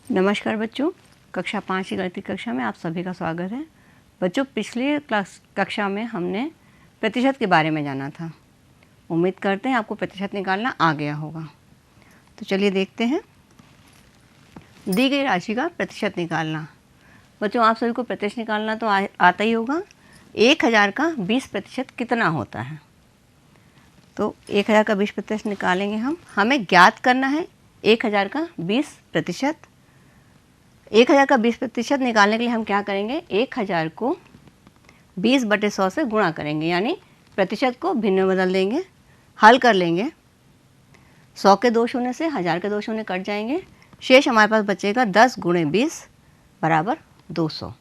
नमस्कार बच्चों, कक्षा 5 की गणित कक्षा में आप सभी का स्वागत है। बच्चों, पिछली कक्षा में हमने प्रतिशत के बारे में जाना था। उम्मीद करते हैं आपको प्रतिशत निकालना आ गया होगा। तो चलिए देखते हैं। दी गई राशि का प्रतिशत निकालना। बच्चों, आप सभी को प्रतिशत निकालना तो आता ही होगा। 1000 का 20% कितना होता है? तो 1000 का 20% निकालेंगे हम। हमें ज्ञात करना है 1000 का 20%। 1000 का 20% निकालने के लिए हम क्या करेंगे? 1000 को 20/100 से गुणा करेंगे, यानी प्रतिशत को भिन्न में बदल देंगे, हल कर लेंगे। 100 के 2 शून्य से 1000 के 2 शून्य कट जाएंगे। शेष हमारे पास बचेगा 10 × 20 बराबर 200।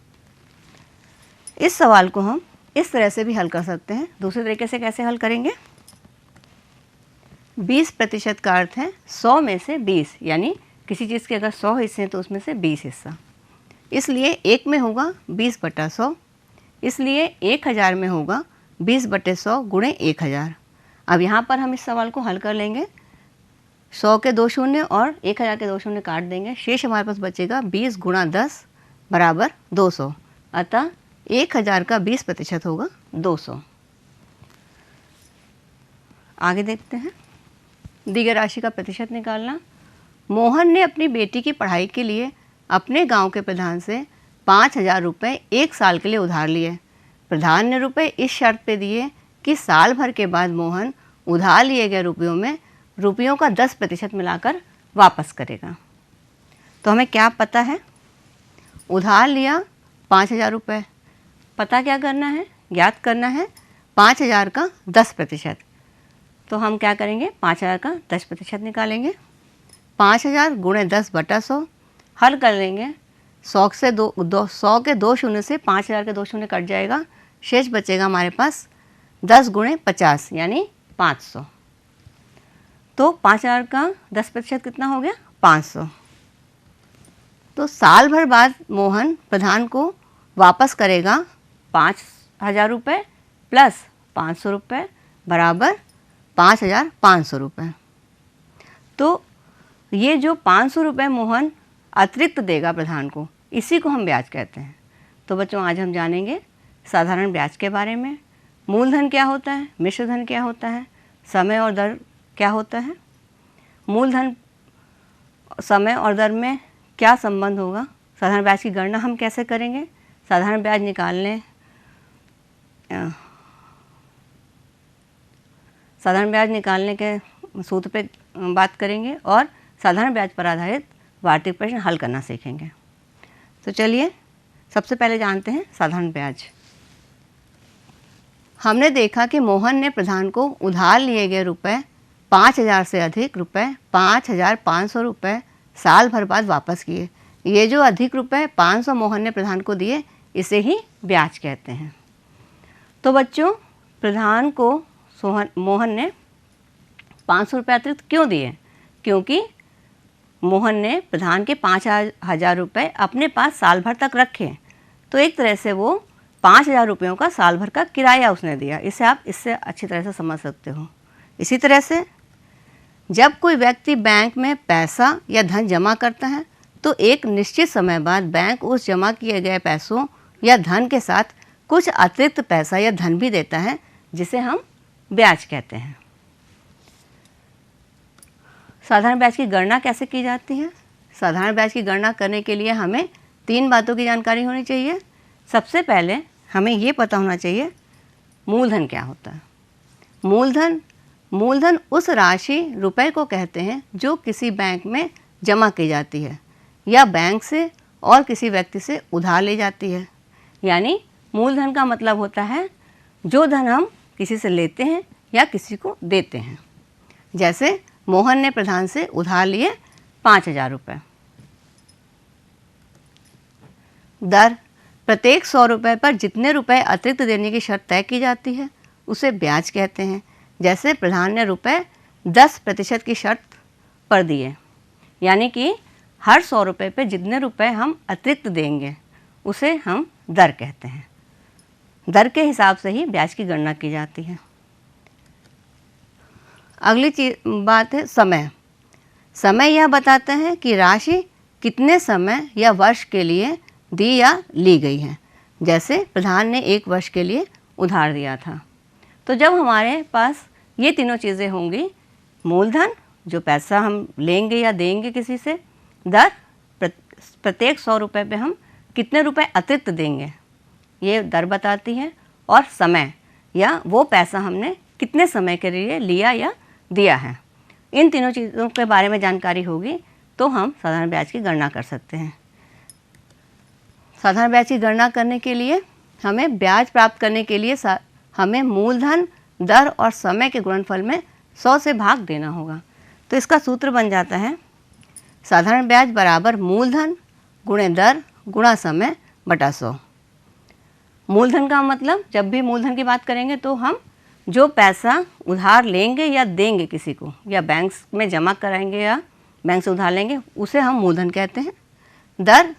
इस सवाल को हम इस तरह से भी हल कर सकते हैं। दूसरे तरीके से कैसे हल करेंगे? 20% का अर्थ है 100 में से 20, यानी किसी चीज़ के अगर 100 हिस्से हैं तो उसमें से 20 हिस्सा। इसलिए 1 में होगा 20/100, इसलिए 1000 में होगा 20/100 × 1000। अब यहाँ पर हम इस सवाल को हल कर लेंगे। 100 के 2 शून्य और 1000 के 2 शून्य काट देंगे। शेष हमारे पास बचेगा 20 × 10 बराबर 200। अतः 1000 का 20% होगा 200। आगे देखते हैं। दी गई राशि का प्रतिशत निकालना। मोहन ने अपनी बेटी की पढ़ाई के लिए अपने गांव के प्रधान से 5000 रुपये 1 साल के लिए उधार लिए। प्रधान ने रुपए इस शर्त पे दिए कि साल भर के बाद मोहन उधार लिए गए रुपयों में रुपयों का 10% मिलाकर वापस करेगा। तो हमें क्या पता है? उधार लिया 5000 रुपये, पता क्या करना है? ज्ञात करना है 5000 का 10%। तो हम क्या करेंगे? 5000 का 10% निकालेंगे। 5000 × 10/100 हल कर लेंगे। 100 के 2 शून्य से 5000 के 2 शून्य कट जाएगा। शेष बचेगा हमारे पास 10 × 50 यानी 500। तो 5000 का 10% कितना हो गया? 500। तो साल भर बाद मोहन प्रधान को वापस करेगा 5000 रुपये प्लस 500 रुपये बराबर 5500 रुपये। तो ये जो 500 रुपये मोहन अतिरिक्त देगा प्रधान को, इसी को हम ब्याज कहते हैं। तो बच्चों, आज हम जानेंगे साधारण ब्याज के बारे में। मूलधन क्या होता है, मिश्रधन क्या होता है, समय और दर क्या होता है, मूलधन समय और दर में क्या संबंध होगा, साधारण ब्याज की गणना हम कैसे करेंगे, साधारण ब्याज निकालने साधारण ब्याज निकालने के सूत्र पे बात करेंगे और साधारण ब्याज पर आधारित वार्षिक प्रश्न हल करना सीखेंगे। तो चलिए सबसे पहले जानते हैं साधारण ब्याज। हमने देखा कि मोहन ने प्रधान को उधार लिए गए रुपए 5000 से अधिक रुपए 5500 रुपये साल भर बाद वापस किए। ये जो अधिक रुपए 500 मोहन ने प्रधान को दिए, इसे ही ब्याज कहते हैं। तो बच्चों, प्रधान को मोहन ने 500 रुपये अतिरिक्त क्यों दिए? क्योंकि मोहन ने प्रधान के 5000 रुपये अपने पास साल भर तक रखे। तो एक तरह से वो 5000 रुपयों का साल भर का किराया उसने दिया। इसे आप इससे अच्छी तरह से समझ सकते हो। इसी तरह से जब कोई व्यक्ति बैंक में पैसा या धन जमा करता है तो एक निश्चित समय बाद बैंक उस जमा किए गए पैसों या धन के साथ कुछ अतिरिक्त पैसा या धन भी देता है, जिसे हम ब्याज कहते हैं। साधारण ब्याज की गणना कैसे की जाती है? साधारण ब्याज की गणना करने के लिए हमें 3 बातों की जानकारी होनी चाहिए। सबसे पहले हमें ये पता होना चाहिए मूलधन क्या होता है। मूलधन उस राशि रुपए को कहते हैं जो किसी बैंक में जमा की जाती है या बैंक से और किसी व्यक्ति से उधार ली जाती है। यानी मूलधन का मतलब होता है जो धन हम किसी से लेते हैं या किसी को देते हैं। जैसे मोहन ने प्रधान से उधार लिए 5000 रुपये। दर, प्रत्येक 100 रुपये पर जितने रुपए अतिरिक्त देने की शर्त तय की जाती है उसे ब्याज कहते हैं। जैसे प्रधान ने रुपए 10% की शर्त पर दिए, यानी कि हर 100 रुपये पे जितने रुपए हम अतिरिक्त देंगे उसे हम दर कहते हैं। दर के हिसाब से ही ब्याज की गणना की जाती है। अगली बात है समय। समय यह बताता है कि राशि कितने समय या वर्ष के लिए दी या ली गई है। जैसे प्रधान ने 1 वर्ष के लिए उधार दिया था। तो जब हमारे पास ये तीनों चीज़ें होंगी, मूलधन जो पैसा हम लेंगे या देंगे किसी से, दर प्रत्येक 100 रुपये पे हम कितने रुपए अतिरिक्त देंगे ये दर बताती है, और समय या वो पैसा हमने कितने समय के लिए लिया या दिया है। इन तीनों चीज़ों के बारे में जानकारी होगी तो हम साधारण ब्याज की गणना कर सकते हैं। साधारण ब्याज की गणना करने के लिए हमें ब्याज प्राप्त करने के लिए हमें मूलधन, दर और समय के गुणनफल में 100 से भाग देना होगा। तो इसका सूत्र बन जाता है साधारण ब्याज बराबर मूलधन गुणे दर गुणा समय बटा 100। मूलधन का मतलब जब भी मूलधन की बात करेंगे तो हम जो पैसा उधार लेंगे या देंगे किसी को, या बैंक में जमा कराएंगे या बैंक से उधार लेंगे, उसे हम मूलधन कहते हैं। दर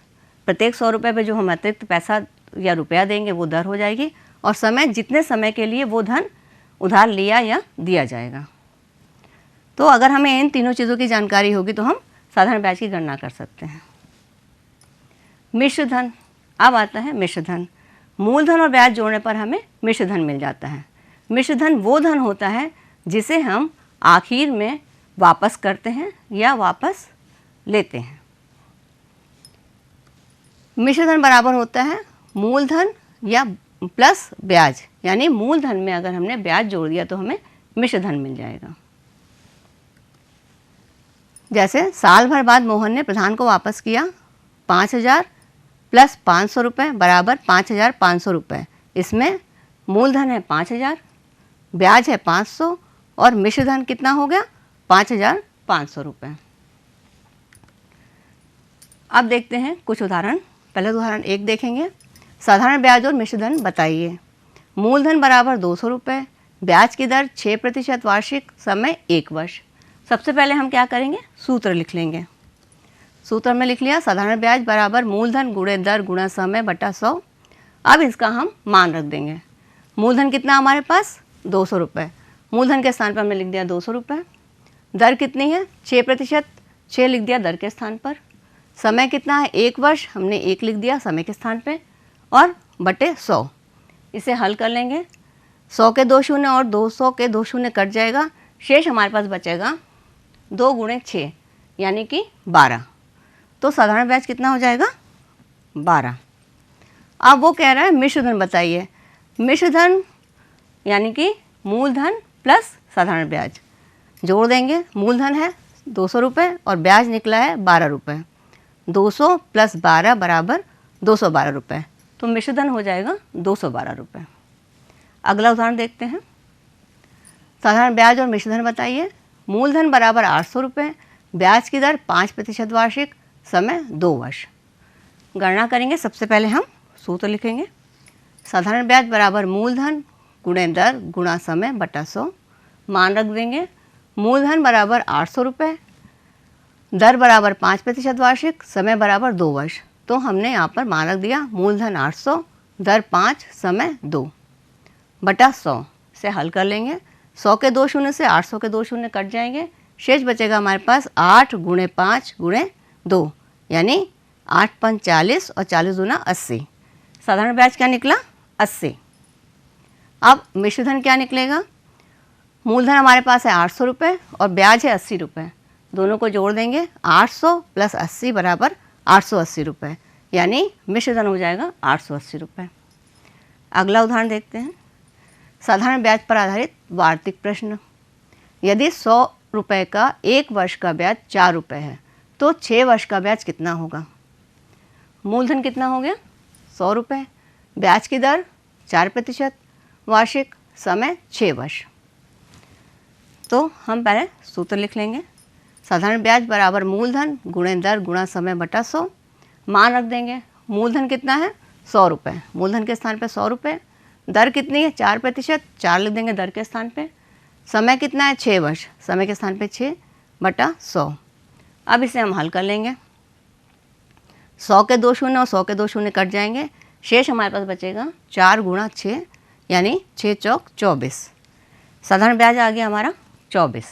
प्रत्येक 100 रुपये पे जो हम अतिरिक्त पैसा या रुपया देंगे वो दर हो जाएगी, और समय जितने समय के लिए वो धन उधार लिया या दिया जाएगा। तो अगर हमें इन तीनों चीज़ों की जानकारी होगी तो हम साधारण ब्याज की गणना कर सकते हैं। मिश्र धन, अब आता है मिश्र धन। मूलधन और ब्याज जोड़ने पर हमें मिश्र धन मिल जाता है। मिश्र धन वो धन होता है जिसे हम आखिर में वापस करते हैं या वापस लेते हैं। मिश्र धन बराबर होता है मूलधन या प्लस ब्याज, यानी मूलधन में अगर हमने ब्याज जोड़ दिया तो हमें मिश्र धन मिल जाएगा। जैसे साल भर बाद मोहन ने प्रधान को वापस किया 5000 प्लस 500 रुपये बराबर 5500 रुपये। इसमें मूलधन है 5000, ब्याज है 500 और मिश्र धन कितना हो गया 5500 रुपये। अब देखते हैं कुछ उदाहरण। पहले उदाहरण 1 देखेंगे। साधारण ब्याज और मिश्र धन बताइए। मूलधन बराबर 200 रुपये, ब्याज की दर 6% वार्षिक, समय 1 वर्ष। सबसे पहले हम क्या करेंगे, सूत्र लिख लेंगे। सूत्र में लिख लिया साधारण ब्याज बराबर मूलधन गुणे दर गुणा समय बटा 100। अब इसका हम मान रख देंगे। मूलधन कितना हमारे पास 200 रुपये, मूलधन के स्थान पर हमने लिख दिया 200 रुपये। दर कितनी है 6%, 6 लिख दिया दर के स्थान पर। समय कितना है 1 वर्ष, हमने 1 लिख दिया समय के स्थान पे, और बटे 100। इसे हल कर लेंगे। 100 के 2 शून्य और 200 के 2 शून्य कट जाएगा, शेष हमारे पास बचेगा 2 गुणे 6 यानी कि 12। तो साधारण ब्याज कितना हो जाएगा 12। अब वो कह रहा है मिश्र धन बताइए। मिश्र धन यानी कि मूलधन प्लस साधारण ब्याज जोड़ देंगे। मूलधन है 200 रुपये और ब्याज निकला है 12 रुपये। 200 प्लस 12 बराबर 212 रुपये, तो मिश्र धन हो जाएगा 212 रुपये। अगला उदाहरण देखते हैं। साधारण ब्याज और मिश्र धन बताइए। मूलधन बराबर 800 रुपये, ब्याज की दर 5% वार्षिक, समय 2 वर्ष। गणना करेंगे। सबसे पहले हम सूत्र लिखेंगे। साधारण ब्याज बराबर मूलधन गुणे दर गुणा समय बटा 100। मान रख देंगे। मूलधन बराबर 800 रुपये, दर बराबर 5% वार्षिक, समय बराबर 2 वर्ष। तो हमने यहाँ पर मान रख दिया मूलधन 800, दर 5, समय 2 बटा 100 से हल कर लेंगे। 100 के 2 शून्य से 800 के 2 शून्य कट जाएंगे, शेष बचेगा हमारे पास 8 गुणे 5 गुणे 2 यानी 8 5 40 और 40 दूना 80। साधारण ब्याज क्या निकला 80। अब मिश्र धन क्या निकलेगा। मूलधन हमारे पास है 800 रुपये और ब्याज है 80 रुपये। दोनों को जोड़ देंगे। 800 प्लस 80 बराबर 880 रुपये, यानी मिश्र धन हो जाएगा 880 रुपये। अगला उदाहरण देखते हैं। साधारण ब्याज पर आधारित वार्षिक प्रश्न। यदि 100 रुपये का 1 वर्ष का ब्याज 4 रुपये है तो 6 वर्ष का ब्याज कितना होगा। मूलधन कितना हो गया 100 रुपये, ब्याज की दर 4% वार्षिक, समय 6 वर्ष। तो हम पहले सूत्र लिख लेंगे। साधारण ब्याज बराबर मूलधन गुणे दर गुणा समय बटा 100। मान रख देंगे। मूलधन कितना है 100 रुपये, मूलधन के स्थान पे 100 रुपये। दर कितनी है 4%, 4 लिख देंगे दर के स्थान पे। समय कितना है 6 वर्ष, समय के स्थान पे 6 बटा 100। अब इसे हम हल कर लेंगे। 100 के 2 शून्य और 100 के 2 शून्य कट जाएंगे, शेष हमारे पास बचेगा 4 गुणा 6 यानी 6 चौक 24। साधारण ब्याज आ गया हमारा 24।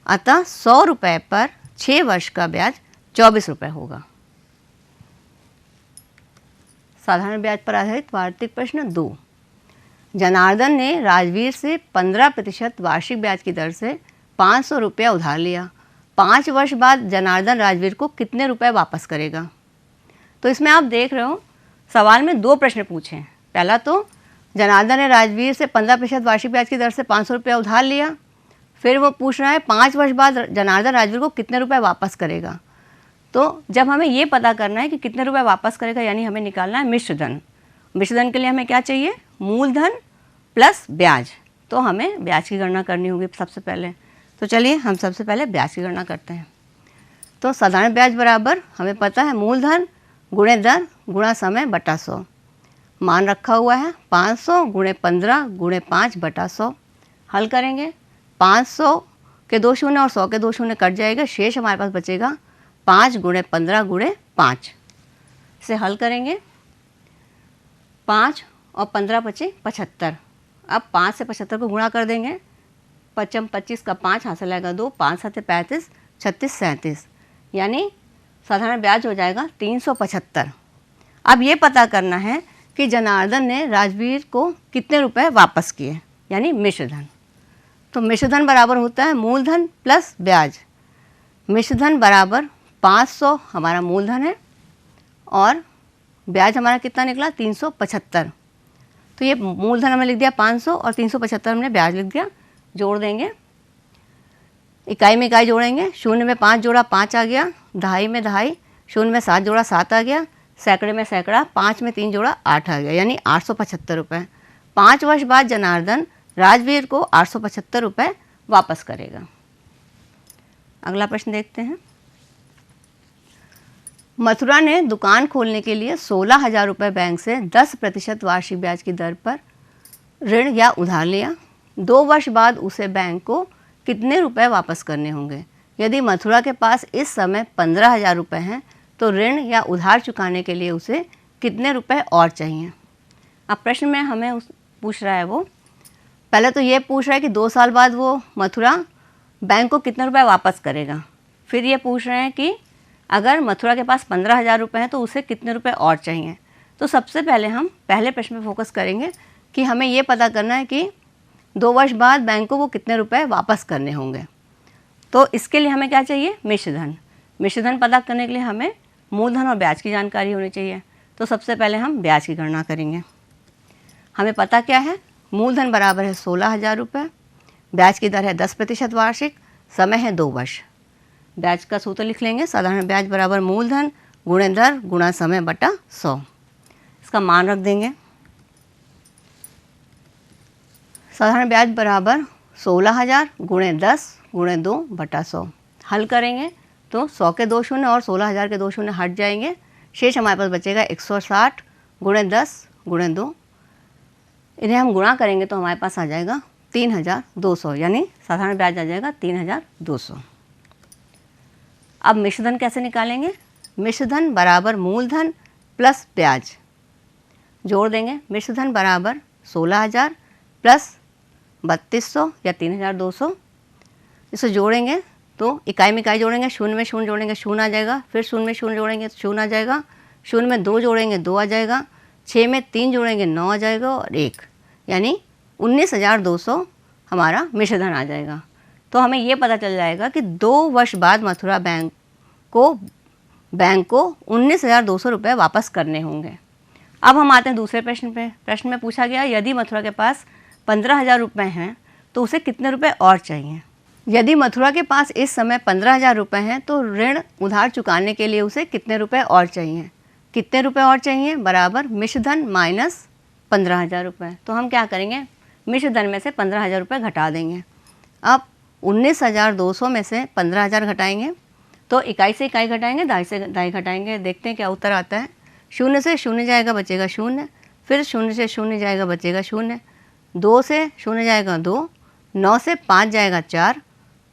अतः 100 रुपये पर 6 वर्ष का ब्याज 24 रुपये होगा। साधारण ब्याज पर आधारित वार्षिक प्रश्न 2। जनार्दन ने राजवीर से 15% वार्षिक ब्याज की दर से 500 रुपया उधार लिया। 5 वर्ष बाद जनार्दन राजवीर को कितने रुपए वापस करेगा? तो इसमें आप देख रहे हो सवाल में 2 प्रश्न पूछे हैं। पहला तो जनार्दन ने राजवीर से 15% वार्षिक ब्याज की दर से 500 रुपया उधार लिया। फिर वो पूछ रहा है 5 वर्ष बाद जनार्दन राजवीर को कितने रुपए वापस करेगा। तो जब हमें ये पता करना है कि कितने रुपए वापस करेगा, यानी हमें निकालना है मिश्र धन। मिश्र धन के लिए हमें क्या चाहिए? मूलधन प्लस ब्याज। तो हमें ब्याज की गणना करनी होगी सबसे पहले। तो चलिए हम सबसे पहले ब्याज की गणना करते हैं। तो साधारण ब्याज बराबर हमें पता है मूलधन गुणे दर गुणा समय बटा 100। मान रखा हुआ है 500 गुणे 15 गुणे 5 बटा 100। हल करेंगे 500 के 2 शून्य और 100 के 2 शून्य कट जाएगा, शेष हमारे पास बचेगा 5 गुणे 15 गुणे 5 से हल करेंगे। 5 और 15 बचे 75। अब 5 से 75 को गुणा कर देंगे। 5 25 का 5 हासिल आएगा 2, 5 7 35, 36 37, यानी साधारण ब्याज हो जाएगा 375। अब ये पता करना है कि जनार्दन ने राजवीर को कितने रुपए वापस किए, यानी मिश्र धन। तो मिश्र धन बराबर होता है मूलधन प्लस ब्याज। मिश्र धन बराबर 500 हमारा मूलधन है और ब्याज हमारा कितना निकला? 375। तो ये मूलधन हमने लिख दिया 500 और 375 हमने ब्याज लिख दिया। जोड़ देंगे, इकाई में इकाई जोड़ेंगे। 0 में 5 जोड़ा 5 आ गया, दहाई में दहाई, 0 में 7 जोड़ा 7 आ गया, सैकड़े में सैकड़ा, 5 में 3 जोड़ा 8 आ गया, यानी 875 रुपये। 5 वर्ष बाद जनार्दन राजवीर को 875 रुपये वापस करेगा। अगला प्रश्न देखते हैं। मथुरा ने दुकान खोलने के लिए 16,000 रुपये बैंक से 10% वार्षिक ब्याज की दर पर ऋण या उधार लिया। 2 वर्ष बाद उसे बैंक को कितने रुपए वापस करने होंगे? यदि मथुरा के पास इस समय 15,000 रुपये हैं तो ऋण या उधार चुकाने के लिए उसे कितने रुपए और चाहिए? अब प्रश्न में हमें पूछ रहा है वो पहले तो ये पूछ रहा है कि 2 साल बाद वो मथुरा बैंक को कितने रुपए वापस करेगा। फिर ये पूछ रहे हैं कि अगर मथुरा के पास 15,000 रुपये हैं तो उसे कितने रुपए और चाहिए। तो सबसे पहले हम पहले प्रश्न में फोकस करेंगे कि हमें ये पता करना है कि 2 वर्ष बाद बैंक को वो कितने रुपए वापस करने होंगे। तो इसके लिए हमें क्या चाहिए? मिश्र धन। मिश्र धन पता करने के लिए हमें मूलधन और ब्याज की जानकारी होनी चाहिए। तो सबसे पहले हम ब्याज की गणना करेंगे। हमें पता क्या है? मूलधन बराबर है 16,000 रुपये, ब्याज की दर है 10% वार्षिक, समय है 2 वर्ष। ब्याज का सूत्र लिख लेंगे, साधारण ब्याज बराबर मूलधन गुणे दर गुणा समय बटा 100। इसका मान रख देंगे। साधारण ब्याज बराबर 16,000 गुणे 10 गुणे 2 बटा 100। हल करेंगे तो 100 के 2 शून्य और 16,000 के 2 शून्य हट जाएंगे, शेष हमारे पास बचेगा 160 गुणे 10 गुणे 2। इन्हें हम गुणा करेंगे तो हमारे पास आ जाएगा 3,200, यानी साधारण ब्याज आ जाएगा 3,200। अब मिश्रधन कैसे निकालेंगे? मिश्रधन बराबर मूलधन प्लस ब्याज। जोड़ देंगे। मिश्रधन बराबर 16,000 प्लस 3200 या 3,200। इसे जोड़ेंगे तो इकाई में इकाई जोड़ेंगे, 0 में 0 जोड़ेंगे 0 आ जाएगा, फिर 0 में 0 जोड़ेंगे तो 0 आ जाएगा, 0 में 2 जोड़ेंगे 2 आ जाएगा, 6 में 3 जोड़ेंगे 9 आ जाएगा और 1, यानी 19,200 हमारा मिश्रधन आ जाएगा। तो हमें ये पता चल जाएगा कि 2 वर्ष बाद मथुरा बैंक को 19,200 रुपये वापस करने होंगे। अब हम आते हैं दूसरे प्रश्न पे। प्रश्न में पूछा गया यदि मथुरा के पास 15,000 रुपये हैं तो उसे कितने रुपए और चाहिए। यदि मथुरा के पास इस समय 15,000 रुपये हैं तो ऋण उधार चुकाने के लिए उसे कितने रुपए और चाहिए। कितने रुपए और चाहिए बराबर मिश्रधन माइनस 15,000 रुपये। तो हम क्या करेंगे, मिश्रधन में से 15,000 रुपये घटा देंगे। अब 19,200 में से 15,000 घटाएंगे तो इकाई से इकाई घटाएंगे, दाई से दाई घटाएंगे, देखते हैं क्या उत्तर आता है। 0 से 0 जाएगा बचेगा 0, फिर 0 से 0 जाएगा बचेगा 0, 2 से 0 जाएगा 2, 9 से 5 जाएगा 4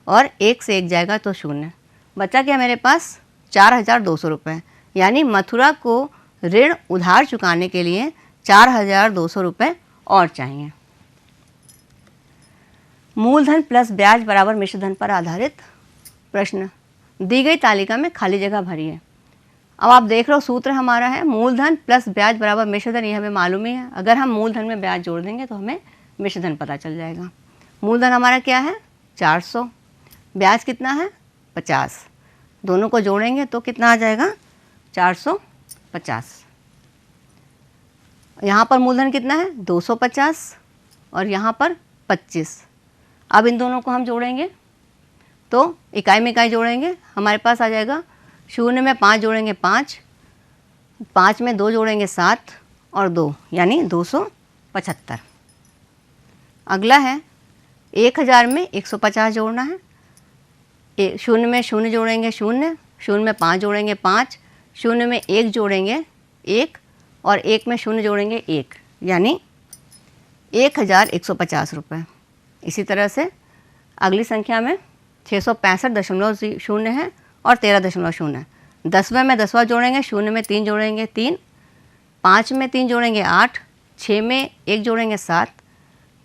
और 1 से 1 जाएगा तो 0। बचा क्या मेरे पास 4,200 रुपये, यानी मथुरा को ऋण उधार चुकाने के लिए 4,200 रुपये और चाहिए। मूलधन प्लस ब्याज बराबर मिश्रधन पर आधारित प्रश्न दी गई तालिका में खाली जगह भरिए। अब आप देख रहे हो सूत्र हमारा है मूलधन प्लस ब्याज बराबर मिश्रधन, ये हमें मालूम ही है। अगर हम मूलधन में ब्याज जोड़ देंगे तो हमें मिश्रधन पता चल जाएगा। मूलधन हमारा क्या है 400, ब्याज कितना है 50, दोनों को जोड़ेंगे तो कितना आ जाएगा 450। यहाँ पर मूलधन कितना है 250 और यहाँ पर 25। अब इन दोनों को हम जोड़ेंगे तो इकाई में इकाई जोड़ेंगे, हमारे पास आ जाएगा 0 में 5 जोड़ेंगे 5, 5 में 2 जोड़ेंगे 7 और 2 यानी 275। अगला है 1000 में 150 जोड़ना है। 0 में 0 जोड़ेंगे 0, 0 में 5 जोड़ेंगे 5, 0 में 1 जोड़ेंगे 1 और 1 में 0 जोड़ेंगे 1 यानी 1150 रुपये। इसी तरह से अगली संख्या में 665.0 है और 13.0 है। 10वें में 10वां जोड़ेंगे, 0 में 3 जोड़ेंगे 3, 5 में 3 जोड़ेंगे 8, 6 में 1 जोड़ेंगे 7,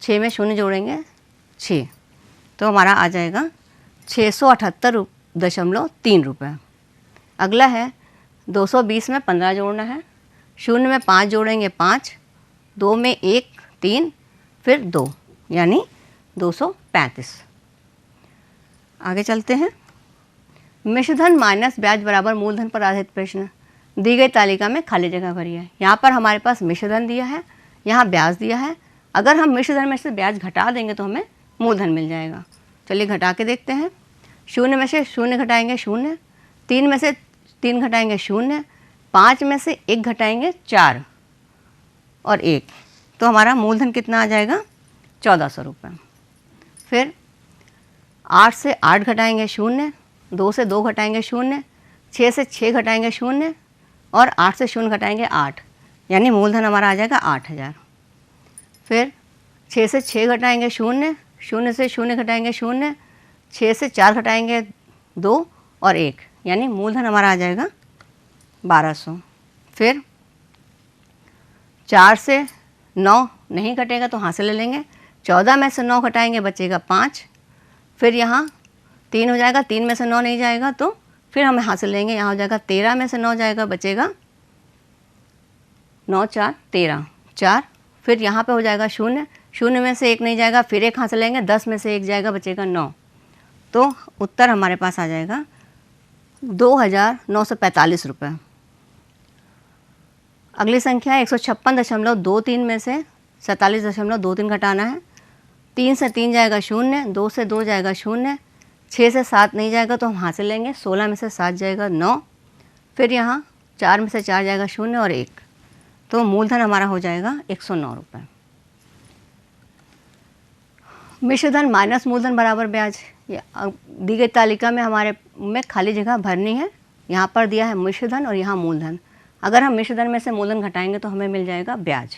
6 में 0 जोड़ेंगे 6, तो हमारा आ जाएगा 678.3 रुपये। अगला है 220 में 15 जोड़ना है। 0 में 5 जोड़ेंगे 5, 2 में 1 3 फिर 2 यानी 235। आगे चलते हैं। मिश्रधन माइनस ब्याज बराबर मूलधन पर आधारित प्रश्न। दी गई तालिका में खाली जगह भरी है। यहाँ पर हमारे पास मिश्रधन दिया है, यहाँ ब्याज दिया है। अगर हम मिश्रधन में से ब्याज घटा देंगे तो हमें मूलधन मिल जाएगा। चलिए घटा के देखते हैं। 0 में से 0 घटाएंगे 0, 3 में से 3 घटाएंगे 0, 5 में से 1 घटाएंगे 4 और 1, तो हमारा मूलधन कितना आ जाएगा 1400 रुपये। फिर 8 से 8 घटाएंगे 0, 2 से 2 घटाएंगे 0, 6 से 6 घटाएंगे 0 और 8 से 0 घटाएंगे 8 यानी मूलधन हमारा आ जाएगा 8000। फिर 6 से 6 घटाएंगे 0, 0 से 0 घटाएंगे 0, 6 से 4 घटाएंगे 2 और 1 यानी मूलधन हमारा आ जाएगा 1200। फिर 4 से 9 नहीं घटेगा तो हाथ से ले लेंगे, 14 में से 9 घटाएंगे बचेगा 5। फिर यहाँ 3 हो जाएगा, 3 में से 9 नहीं जाएगा तो फिर हमें हासिल लेंगे, यहाँ हो जाएगा 13 में से 9 जाएगा बचेगा 9 4 13 4। फिर यहाँ पे हो जाएगा 0, 0 में से 1 नहीं जाएगा, फिर 1 हासिल लेंगे, 10 में से 1 जाएगा बचेगा 9, तो उत्तर हमारे पास आ जाएगा 2945 रुपये। अगली संख्या है 156.23 में से 47.23 घटाना है। 3 से 3 जाएगा 0, 2 से 2 जाएगा 0, 6 से 7 नहीं जाएगा तो हम हासिल लेंगे, 16 में से 7 जाएगा 9, फिर यहाँ 4 में से 4 जाएगा 0 और 1, तो मूलधन हमारा हो जाएगा 109 रुपये। मिश्रधन माइनस मूलधन बराबर ब्याज। दी गई तालिका में हमारे में खाली जगह भरनी है। यहाँ पर दिया है मिश्रधन और यहाँ मूलधन। अगर हम मिश्रधन में से मूलधन घटाएंगे तो हमें मिल जाएगा ब्याज।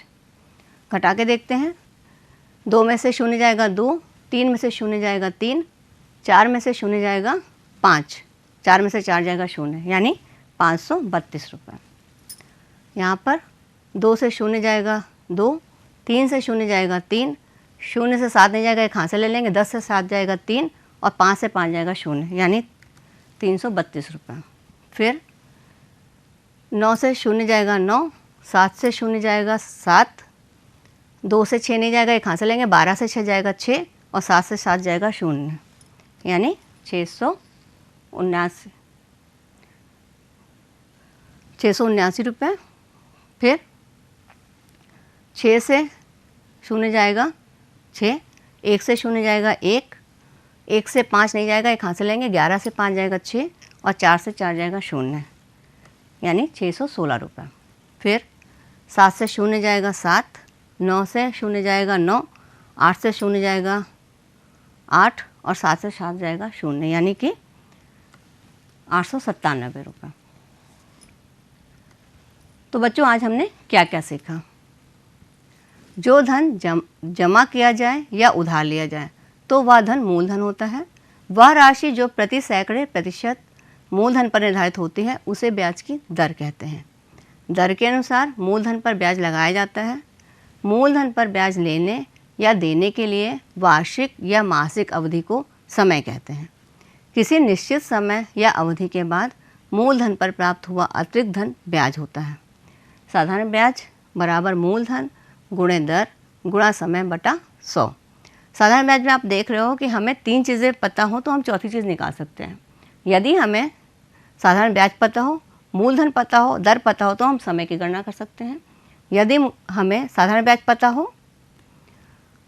घटा के देखते हैं। 2 में से 0 जाएगा 2, 3 में से 0 जाएगा 3, 4 में से 0 जाएगा 5, 4 में से 4 जाएगा 0 यानी 532 रुपये। यहाँ पर 2 से 0 जाएगा 2, 3 से 0 जाएगा 3, 0 से 7 नहीं जाएगा, एक हाथ से ले लेंगे, 10 से 7 जाएगा 3 और 5 से 5 जाएगा 0 यानी 332 रुपये। फिर 9 से 0 जाएगा 9, 7 से 0 जाएगा 7, 2 से 6 नहीं जाएगा, एक हाथ से लेंगे, 12 से 6 जाएगा 6 और 7 से 7 जाएगा 0 यानी 679 रुपये। फिर 6 से 0 जाएगा 6, 1 से 0 जाएगा 1, 1 से 5 नहीं जाएगा, एक हाथ से लेंगे, 11 से 5 जाएगा 6 और 4 से 4 जाएगा 0 यानी 616 रुपये। फिर 7 से 0 जाएगा 7, 9 से 0 जाएगा 9, 8 से 0 जाएगा 8 और 7 से 7 जाएगा 0 यानी कि 897 रुपये। तो बच्चों आज हमने क्या क्या सीखा। जो धन जमा किया जाए या उधार लिया जाए तो वह धन मूलधन होता है। वह राशि जो प्रति सैकड़े प्रतिशत मूलधन पर निर्धारित होती है उसे ब्याज की दर कहते हैं। दर के अनुसार मूलधन पर ब्याज लगाया जाता है। मूलधन पर ब्याज लेने या देने के लिए वार्षिक या मासिक अवधि को समय कहते हैं। किसी निश्चित समय या अवधि के बाद मूलधन पर प्राप्त हुआ अतिरिक्त धन ब्याज होता है। साधारण ब्याज बराबर मूलधन गुणे दर गुणा समय बटा 100। साधारण ब्याज में आप देख रहे हो कि हमें 3 चीज़ें पता हो तो हम चौथी चीज़ निकाल सकते हैं। यदि हमें साधारण ब्याज पता हो, मूलधन पता हो, दर पता हो तो हम समय की गणना कर सकते हैं। यदि हमें साधारण ब्याज पता हो,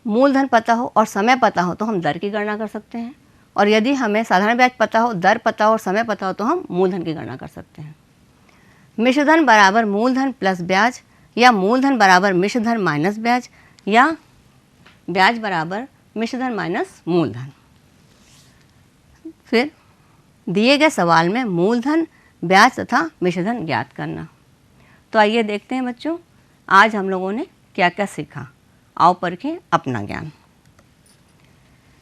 मूलधन पता हो और समय पता हो तो हम दर की गणना कर सकते हैं। और यदि हमें साधारण ब्याज पता हो, दर पता हो और समय पता हो तो हम मूलधन की गणना कर सकते हैं। मिश्रधन बराबर मूलधन प्लस ब्याज, या मूलधन बराबर मिश्रधन माइनस ब्याज, या ब्याज बराबर मिश्रधन माइनस मूलधन। फिर दिए गए सवाल में मूलधन, ब्याज तथा मिश्रधन ज्ञात करना। तो आइए देखते हैं बच्चों, आज हम लोगों ने क्या क्या सीखा। आओ परखें अपना ज्ञान।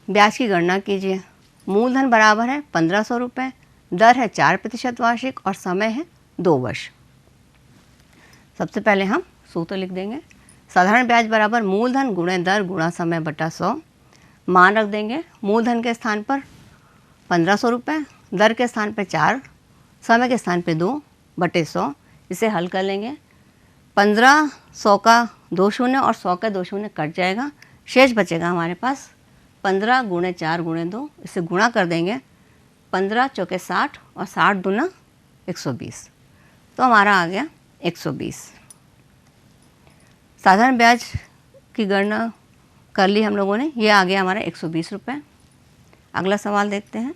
ब्याज की गणना कीजिए। मूलधन बराबर है 1500 रुपये, दर है 4% वार्षिक और समय है 2 वर्ष। सबसे पहले हम सूत्र लिख देंगे। साधारण ब्याज बराबर मूलधन गुणे दर गुणा समय बटा 100। मान रख देंगे। मूलधन के स्थान पर 1500 रुपये, दर के स्थान पर 4, समय के स्थान पर 2 बटे 100। इसे हल कर लेंगे। 1500 का 2 शून्य और 100 का 2 शून्य कट जाएगा, शेष बचेगा हमारे पास 15 गुणे 4 गुणे 2। इसे गुणा कर देंगे। 15 चौके 60 और 60 दूना 120, तो हमारा आ गया 120। साधारण ब्याज की गणना कर ली हम लोगों ने, ये आ गया हमारा 120 रुपये। अगला सवाल देखते हैं।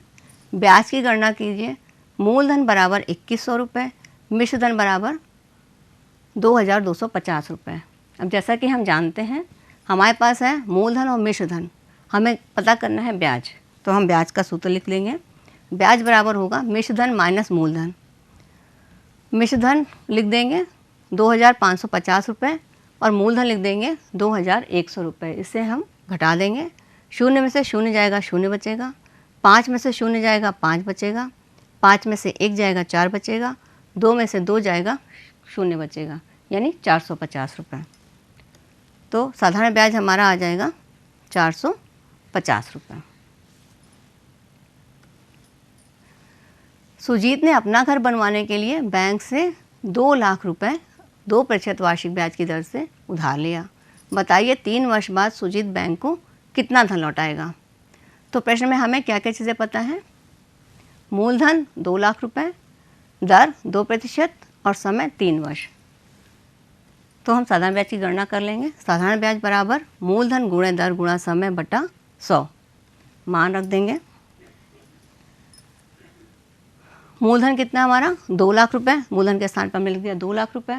ब्याज की गणना कीजिए। मूलधन बराबर 2100 रुपये, मिश्रधन बराबर 2250 रुपये। अब जैसा कि हम जानते हैं हमारे पास है मूलधन और मिश्रधन, हमें पता करना है ब्याज, तो हम ब्याज का सूत्र लिख लेंगे। ब्याज बराबर होगा मिश्रधन माइनस मूलधन। मिश्रधन लिख देंगे 2550 रुपये और मूलधन लिख देंगे 2100 रुपये। इसे हम घटा देंगे। शून्य में से शून्य जाएगा, शून्य बचेगा। 5 में से शून्य जाएगा, 5 बचेगा। 5 में से 1 जाएगा, 4 बचेगा। 2 में से 2 जाएगा, शून्य बचेगा, यानी 450 रुपये। तो साधारण ब्याज हमारा आ जाएगा 450 रुपये। सुजीत ने अपना घर बनवाने के लिए बैंक से 2 लाख रुपए 2% वार्षिक ब्याज की दर से उधार लिया। बताइए 3 वर्ष बाद सुजीत बैंक को कितना धन लौटाएगा। तो प्रश्न में हमें क्या क्या चीज़ें पता है। मूलधन 2 लाख रुपए, दर 2% और समय 3 वर्ष। तो हम साधारण ब्याज की गणना कर लेंगे। साधारण ब्याज बराबर मूलधन गुणे दर गुणा समय बटा 100। मान रख देंगे। मूलधन कितना हमारा 2 लाख रुपए, मूलधन के स्थान पर हमने लिख दिया 2 लाख रुपए।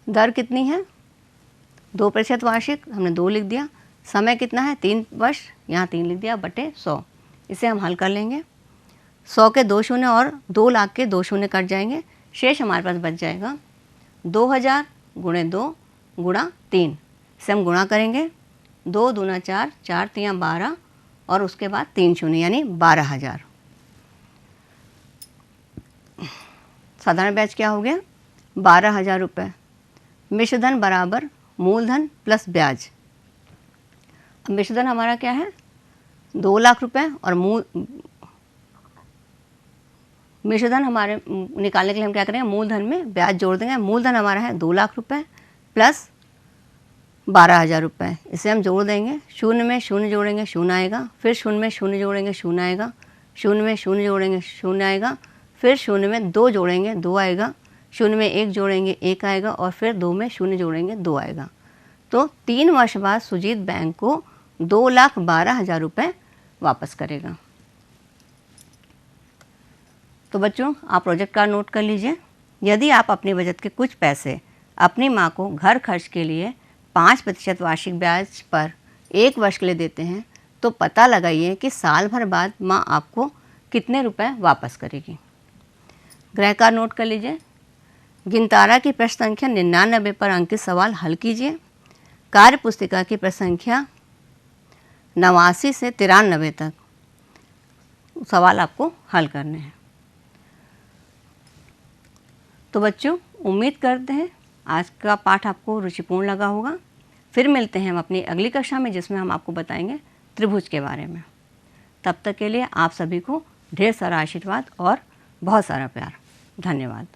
दर कितनी है 2% वार्षिक, हमने 2 लिख दिया। समय कितना है 3 वर्ष, यहाँ 3 लिख दिया बटे 100। इसे हम हल कर लेंगे। 100 के 2 शून्य और 2 लाख के 2 शून्य कट जाएंगे, शेष हमारे पास बच जाएगा 2000 गुणे 2 गुणा 3। इसे हम गुणा करेंगे। 2 दूना 4, 4 तियाँ 12 और उसके बाद 3 शून्य यानी 12,000। साधारण ब्याज क्या हो गया 12,000 रुपये। मिश्रधन बराबर मूलधन प्लस ब्याज। अब मिश्रधन हमारा क्या है 2 लाख रुपए और मिश्रधन हमारे निकालने के लिए हम क्या करेंगे, मूलधन में ब्याज जोड़ देंगे। मूलधन हमारा है 2 लाख रुपए प्लस 12,000 रुपये। इसे हम जोड़ देंगे। शून्य में शून्य जोड़ेंगे, शून्य आएगा। फिर शून्य में शून्य जोड़ेंगे, शून्य आएगा। शून्य में शून्य जोड़ेंगे, शून्य आएगा। फिर शून्य में 2 जोड़ेंगे, 2 आएगा। शून्य में 1 जोड़ेंगे, 1 आएगा। और फिर 2 में शून्य जोड़ेंगे, 2 आएगा। तो 3 वर्ष बाद सुजीत बैंक को 2,12,000 रुपये वापस करेगा। तो बच्चों आप प्रोजेक्ट कार्ड नोट कर लीजिए। यदि आप अपनी बचत के कुछ पैसे अपनी माँ को घर खर्च के लिए 5% वार्षिक ब्याज पर 1 वर्ष के लिए देते हैं तो पता लगाइए कि साल भर बाद माँ आपको कितने रुपए वापस करेगी। गृह कार्य नोट कर लीजिए। गिनतारा की प्रश्न संख्या 99 पर अंकित सवाल हल कीजिए। कार्य पुस्तिका की प्रश्न संख्या 89 से 93 तक सवाल आपको हल करने हैं। तो बच्चों उम्मीद करते हैं आज का पाठ आपको रुचिपूर्ण लगा होगा। फिर मिलते हैं हम अपनी अगली कक्षा में, जिसमें हम आपको बताएंगे त्रिभुज के बारे में। तब तक के लिए आप सभी को ढेर सारा आशीर्वाद और बहुत सारा प्यार। धन्यवाद।